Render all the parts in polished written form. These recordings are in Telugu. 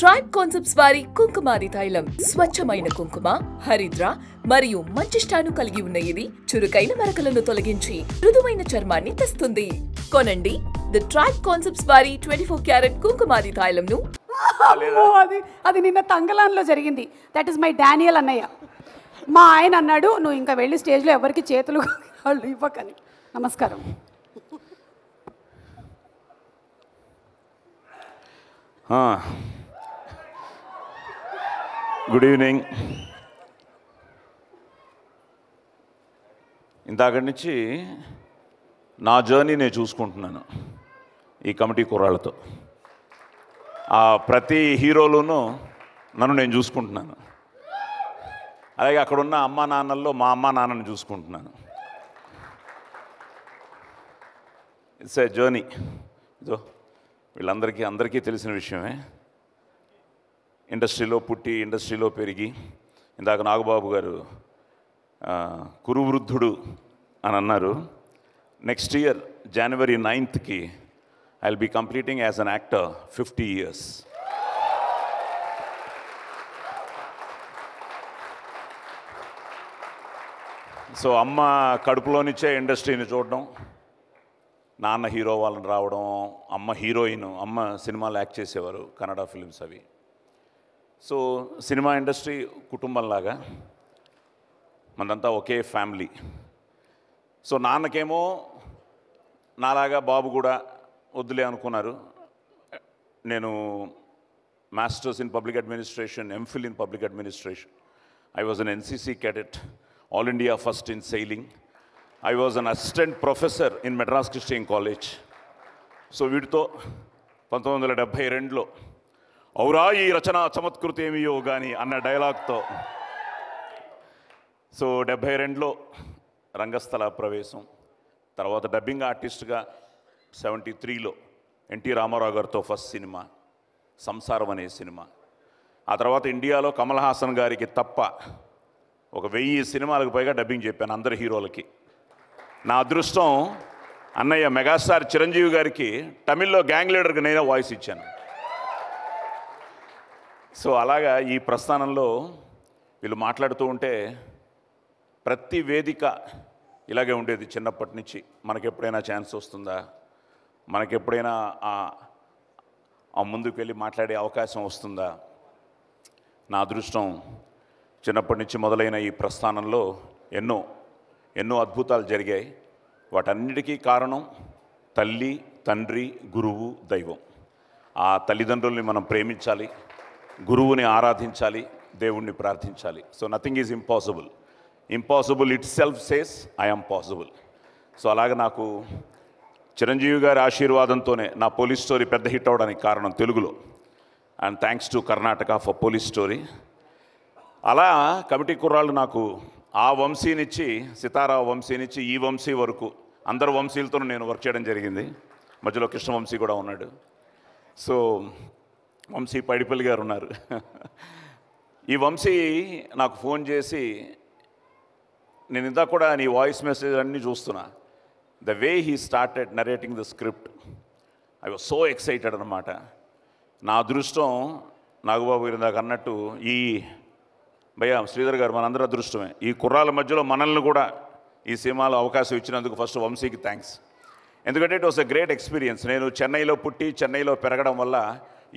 ట్రైబ్ కాన్సెప్ట్స్ వారి కుంకుమాది తైలం స్వచ్ఛమైన కుంకుమ, హరిద్ర మరియు మంచిష్టాను కలిగి ఉన్న ఇది చురుకైన మరకలను తొలగించి మృదువైన చర్మాన్ని తెస్తుంది. కొనండి ది ట్రైబ్ కాన్సెప్ట్స్ వారి 24 క్యారెట్ కుంకుమాది తైలంను. అది నిన్న తంగలాన్లో జరిగింది. దట్ ఈస్ మై డానియల్ అన్నయ్య. మా ఆయన అన్నాడు, నువ్వు ఇంకా వెళ్ళి స్టేజ్లో ఎవరికి చేతులు వాళ్ళు ఇవ్వకని. నమస్కారం. Good evening. ఇందాక నుంచి నా జర్నీ నేను చూసుకుంటున్నాను ఈ కమిటీ కుర్రాళ్ళతో. ప్రతి హీరోలోనూ నన్ను నేను చూసుకుంటున్నాను. అలాగే అక్కడున్న అమ్మా నాన్నల్లో మా అమ్మా నాన్నని చూసుకుంటున్నాను. It's a journey. ఇదో అందరికీ తెలిసిన విషయమే. ఇండస్ట్రీలో పుట్టి ఇండస్ట్రీలో పెరిగి, ఇందాక నాగబాబు గారు కురువృద్ధుడు అని అన్నారు. Next year January 9th I will be completing as an actor 50 years. So అమ్మ కడుపులోనిచ్చే ఇండస్ట్రీని చూడడం, నాన్న హీరో వాళ్ళని రావడం, అమ్మ హీరోయిన్, అమ్మ సినిమాలు యాక్ట్ చేసేవారు, కన్నడ ఫిలిమ్స్ అవి. సో సినిమా ఇండస్ట్రీ కుటుంబంలాగా మనదంతా ఒకే ఫ్యామిలీ. సో నాన్నకేమో నాలాగా బాబు కూడా వద్దులే అనుకున్నారు. నేను masters in public administration, MPhil in public administration. I was an NCC cadet, All India first in sailing. I was an assistant professor in Madras Christian College. So వీటితో 1972లో ఔరా ఈ రచన చమత్కృతి ఏమియో కానీ అన్న డైలాగ్తో సో 72లో రంగస్థల ప్రవేశం. తర్వాత డబ్బింగ్ ఆర్టిస్ట్గా 73లో ఎన్టీ రామారావు గారితో ఫస్ట్ సినిమా సంసారం అనే సినిమా. ఆ తర్వాత ఇండియాలో కమల్ హాసన్ గారికి తప్ప 1000 సినిమాలకు పైగా డబ్బింగ్ చెప్పాను అందరి హీరోలకి. నా అదృష్టం అన్నయ్య మెగాస్టార్ చిరంజీవి గారికి తమిళ్లో గ్యాంగ్ లీడర్కి నేనే వాయిస్ ఇచ్చాను. సో అలాగా ఈ ప్రస్థానంలో వీళ్ళు మాట్లాడుతూ ఉంటే ప్రతి వేదిక ఇలాగే ఉండేది చిన్నప్పటి నుంచి. మనకెప్పుడైనా ఛాన్స్ వస్తుందా, మనకెప్పుడైనా ఆ ముందుకు వెళ్ళి మాట్లాడే అవకాశం వస్తుందా. నా అదృష్టం చిన్నప్పటి నుంచి మొదలైన ఈ ప్రస్థానంలో ఎన్నో అద్భుతాలు జరిగాయి. వాటన్నిటికీ కారణం తల్లి, తండ్రి, గురువు, దైవం. ఆ తల్లిదండ్రుల్ని మనం ప్రేమించాలి, గురువుని ఆరాధించాలి, దేవుణ్ణి ప్రార్థించాలి. So nothing is impossible it self says I am possible. So అలాగే నాకు చిరంజీవి గారి ఆశీర్వాదంతోనే నా పోలీస్ స్టోరీ పెద్ద హిట్ అవడానికి కారణం తెలుగులో. And thanks to Karnataka for police story. అలా కమిటీ కుర్రాళ్ళు నాకు ఆ వంశీనిచ్చి, సితారా వంశీనిచ్చి ఈ వంశీ వరకు అందరు వంశీలతో నేను వర్క్ చేయడం జరిగింది. మధ్యలో కృష్ణవంశీ కూడా ఉన్నాడు. సో వంశీ పైడిపల్లి గారు ఉన్నారు. ఈ వంశీ నాకు ఫోన్ చేసి, నేను ఇందాక కూడా నీ వాయిస్ మెసేజ్ అన్నీ చూస్తున్నా, the way he started narrating the script, I was so excited అనమాట. నా అదృష్టం నాగబాబు గారు ఇందాక అన్నట్టు, ఈ భయ్యా శ్రీధర్ గారు మనందరూ అదృష్టమే. ఈ కుర్రాల మధ్యలో మనల్ని కూడా ఈ సినిమాలో అవకాశం ఇచ్చినందుకు ఫస్ట్ వంశీకి థ్యాంక్స్. ఎందుకంటే it was a great experience. నేను చెన్నైలో పుట్టి చెన్నైలో పెరగడం వల్ల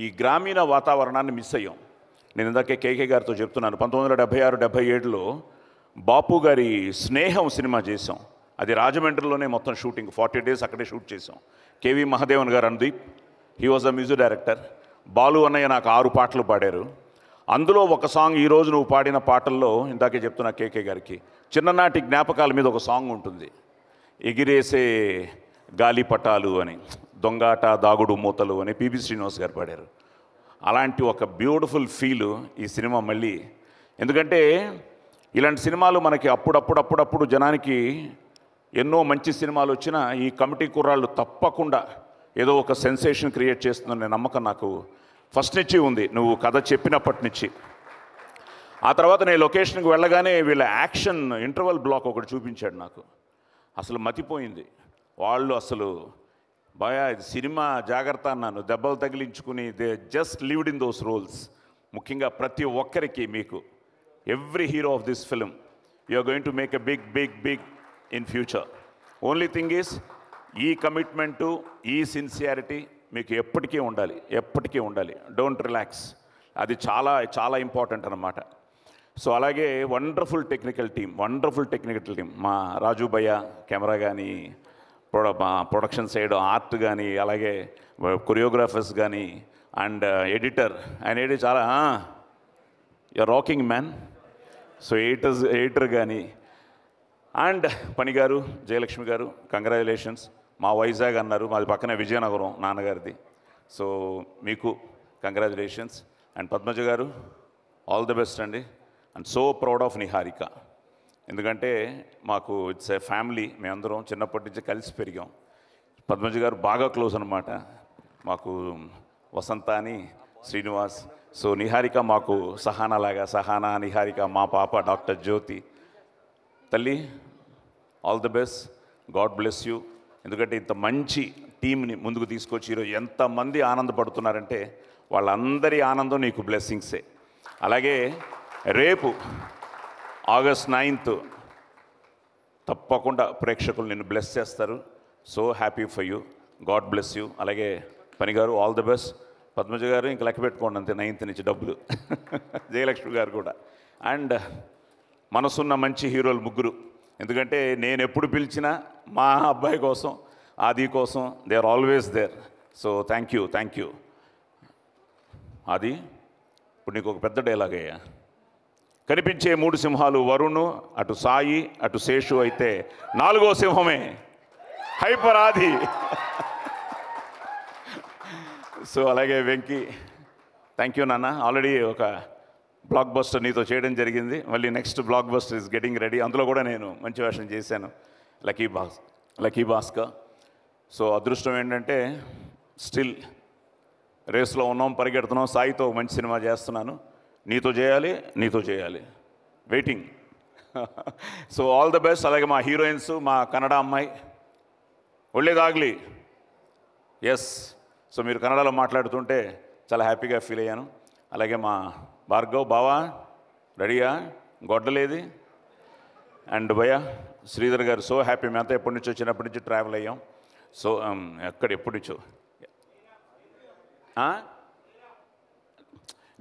ఈ గ్రామీణ వాతావరణాన్ని మిస్ అయ్యాం. నేను ఇందాకే కేకే గారితో చెప్తున్నాను, 1976-77లో బాపు గారి స్నేహం సినిమా చేసాం. అది రాజమండ్రిలోనే మొత్తం షూటింగ్, 40 days అక్కడే షూట్ చేసాం. కేవి మహాదేవన్ గారు Anudeep, he was the music director. Balu అన్నయ్య నాకు 6 పాటలు పాడారు. అందులో ఒక సాంగ్, ఈరోజు నువ్వు పాడిన పాటల్లో ఇందాకే చెప్తున్నా కేకే గారికి, చిన్ననాటి జ్ఞాపకాల మీద ఒక సాంగ్ ఉంటుంది, ఎగిరేసే గాలిపటాలు అని, దొంగాట దాగుడు మూతలు అని పిబి శ్రీనివాస్ గారు పాడారు. అలాంటి ఒక బ్యూటిఫుల్ ఫీలు ఈ సినిమా మళ్ళీ. ఎందుకంటే ఇలాంటి సినిమాలు మనకి అప్పుడప్పుడు జనానికి ఎన్నో మంచి సినిమాలు వచ్చినా ఈ కమిటీ కుర్రాళ్ళు తప్పకుండా ఏదో ఒక సెన్సేషన్ క్రియేట్ చేస్తుందనే నమ్మకం నాకు ఫస్ట్ నుంచి ఉంది, నువ్వు కథ చెప్పినప్పటి నుంచి. ఆ తర్వాత నేను లొకేషన్కి వెళ్ళగానే వీళ్ళ యాక్షన్ ఇంటర్వల్ బ్లాక్ ఒకటి చూపించాడు నాకు. అసలు మతిపోయింది. వాళ్ళు అసలు బాయా ఇది సినిమా జాగ్రత్త అన్నాను, దెబ్బలు తగిలించుకుని they just lived in those roles. ముఖ్యంగా ప్రతి ఒక్కరికి మీకు every hero of this film you are going to make a big big big in future. Only thing is ఈ కమిట్మెంటు, ఈ సిన్సియారిటీ మీకు ఎప్పటికీ ఉండాలి, ఎప్పటికీ ఉండాలి. Don't relax. అది చాలా చాలా ఇంపార్టెంట్ అన్నమాట. సో అలాగే వండర్ఫుల్ టెక్నికల్ టీం మా రాజు భయ్య కెమెరా కానీ, ప్రొడక్షన్ సైడ్ ఆర్ట్ కానీ, అలాగే కొరియోగ్రాఫర్స్ కానీ, అండ్ ఎడిటర్ ఆయన చాలా you're rocking man. So editor కానీ, అండ్ పని గారు, జయలక్ష్మి గారు, కంగ్రాచులేషన్స్. మా వైజాగ్ అన్నారు, మాది పక్కనే విజయనగరం నాన్నగారిది. సో మీకు కంగ్రాచులేషన్స్. అండ్ పద్మజ గారు ఆల్ ది బెస్ట్ అండి. And so proud of Niharika. ఎందుకంటే మాకు ఇట్స్ ఏ ఫ్యామిలీ, మేమందరం చిన్నప్పటి నుంచి కలిసి పెరిగాం. పద్మజ గారు బాగా క్లోజ్ అనమాట మాకు, వసంత అని, శ్రీనివాస్. సో నిహారిక మాకు సహానాలాగా, సహానా నిహారిక మా పాప డాక్టర్ జ్యోతి. తల్లి all the best, God bless you. ఎందుకంటే ఇంత మంచి టీంని ముందుకు తీసుకొచ్చి ఈరోజు ఎంతమంది ఆనందపడుతున్నారంటే వాళ్ళందరి ఆనందం నీకు బ్లెస్సింగ్సే. అలాగే రేపు August 9th తప్పకుండా ప్రేక్షకులు నిన్ను బ్లెస్ చేస్తారు. So happy for you, God bless you. అలాగే పని గారు ఆల్ ది బెస్ట్. పద్మజ గారు ఇంకా లెక్క పెట్టుకోండి అంతే, 9th నుంచి డబ్బులు. జయలక్ష్మి గారు కూడా. అండ్ మనసున్న మంచి హీరోలు ముగ్గురు. ఎందుకంటే నేను ఎప్పుడు పిలిచినా మా అబ్బాయి కోసం, ఆది కోసం they are always there. So thank you. Aadi, ఇప్పుడు నీకు ఒక పెద్ద డైలాగ్ అయ్యా. కనిపించే 3 సింహాలు వరుణ్, అటు సాయి, అటు శేషు అయితే 4వ సింహమే హైపర్ ఆది. సో అలాగే వెంకీ, థ్యాంక్ యూ నాన్న. ఆల్రెడీ ఒక బ్లాక్ బస్టర్ నీతో చేయడం జరిగింది, మళ్ళీ next block buster is getting ready. అందులో కూడా నేను మంచి వేషం చేశాను, లక్కీ భాస్కర్. సో అదృష్టం ఏంటంటే స్టిల్ రేస్లో ఉన్నాం, పరిగెడుతున్నాం. సాయితో మంచి సినిమా చేస్తున్నాను. నీతో చేయాలి waiting. So all the best. అలాగే మా హీరోయిన్స్, మా కన్నడ అమ్మాయి ఒళ్ళేదాగ్లి, ఎస్. సో మీరు కన్నడలో మాట్లాడుతుంటే చాలా హ్యాపీగా ఫీల్ అయ్యాను. అలాగే మా భార్గవ్ బావా రెడీయా, గొడ్డలేది. అండ్ భయ్య శ్రీధర్ గారు, సో హ్యాపీ. మేమంతా ఎప్పటి నుంచో చిన్నప్పటి నుంచి ట్రావెల్ అయ్యాం. సో ఎప్పటి నుంచో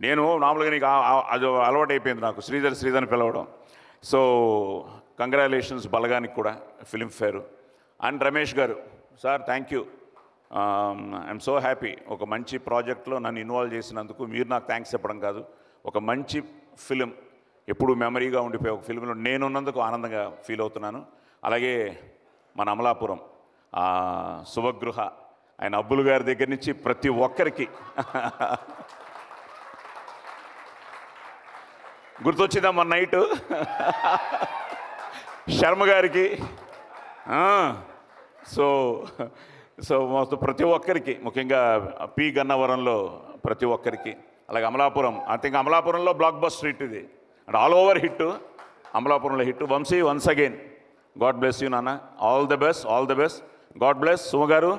నేను మామూలుగా నీకు అది అలవాటు అయిపోయింది నాకు, శ్రీధర్ని పిలవడం. సో కంగ్రాచులేషన్స్ బలగానికి కూడా, ఫిలింఫేర్. అండ్ రమేష్ గారు, sir thank you. I'm so happy. ఒక మంచి ప్రాజెక్ట్లో నన్ను ఇన్వాల్వ్ చేసినందుకు. మీరు నాకు థ్యాంక్స్ చెప్పడం కాదు, ఒక మంచి ఫిలిం ఎప్పుడు మెమరీగా ఉండిపోయే ఒక ఫిలింలో నేనున్నందుకు ఆనందంగా ఫీల్ అవుతున్నాను. అలాగే మన అమలాపురం శుభగృహ, ఆయన అబ్బులు గారి దగ్గర నుంచి ప్రతి ఒక్కరికి గుర్తొచ్చిందా మన నైటు, శర్మ గారికి. సో మొత్తం ప్రతి ఒక్కరికి, ముఖ్యంగా పి గన్నవరంలో ప్రతి ఒక్కరికి. అలాగే అమలాపురం, ఐ థింక్ అమలాపురంలో బ్లాక్ బస్టర్ హిట్ ఇది, అండ్ ఆల్ ఓవర్ హిట్, అమలాపురంలో hit. Vamsi once again God bless you నాన్న, all the best. God bless. Suma garu,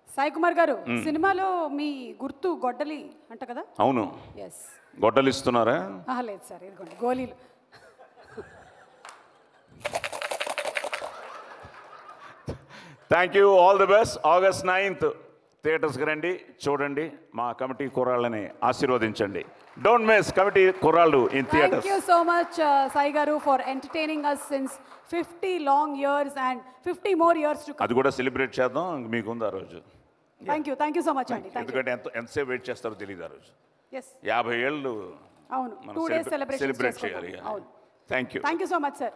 Sai Kumar గారు, సినిమాలో మీ గుర్తు గొడ్డలి అంట కదా? అవును. ఎస్. గొడ్డలు ఇస్తున్నారా? లేదు సార్, ఇదిగోండి గోళీలు. Thank you, all the best. August 9th థియేటర్స్కి రండి, చూడండి, మా కమిటీ కుర్రాళ్ళని ఆశీర్వదించండి. Don't miss Committee Kurrollu in theatres. Thank you so much Sai garu for entertaining us since 50 long years and 50 more years to come. అది కూడా సెలబ్రేట్ చేద్దాం, మీకు ఉంది ఆ రోజు. థ్యాంక్ యూ సో మచ్ అండి. ఎందుకంటే ఎంతసేపు వెయిట్ చేస్తారో తెలియదు ఆ రోజు. 50 ఏళ్ళు అవును, 2 days సెలబ్రేట్ చేయాలి. Thank you so much sir.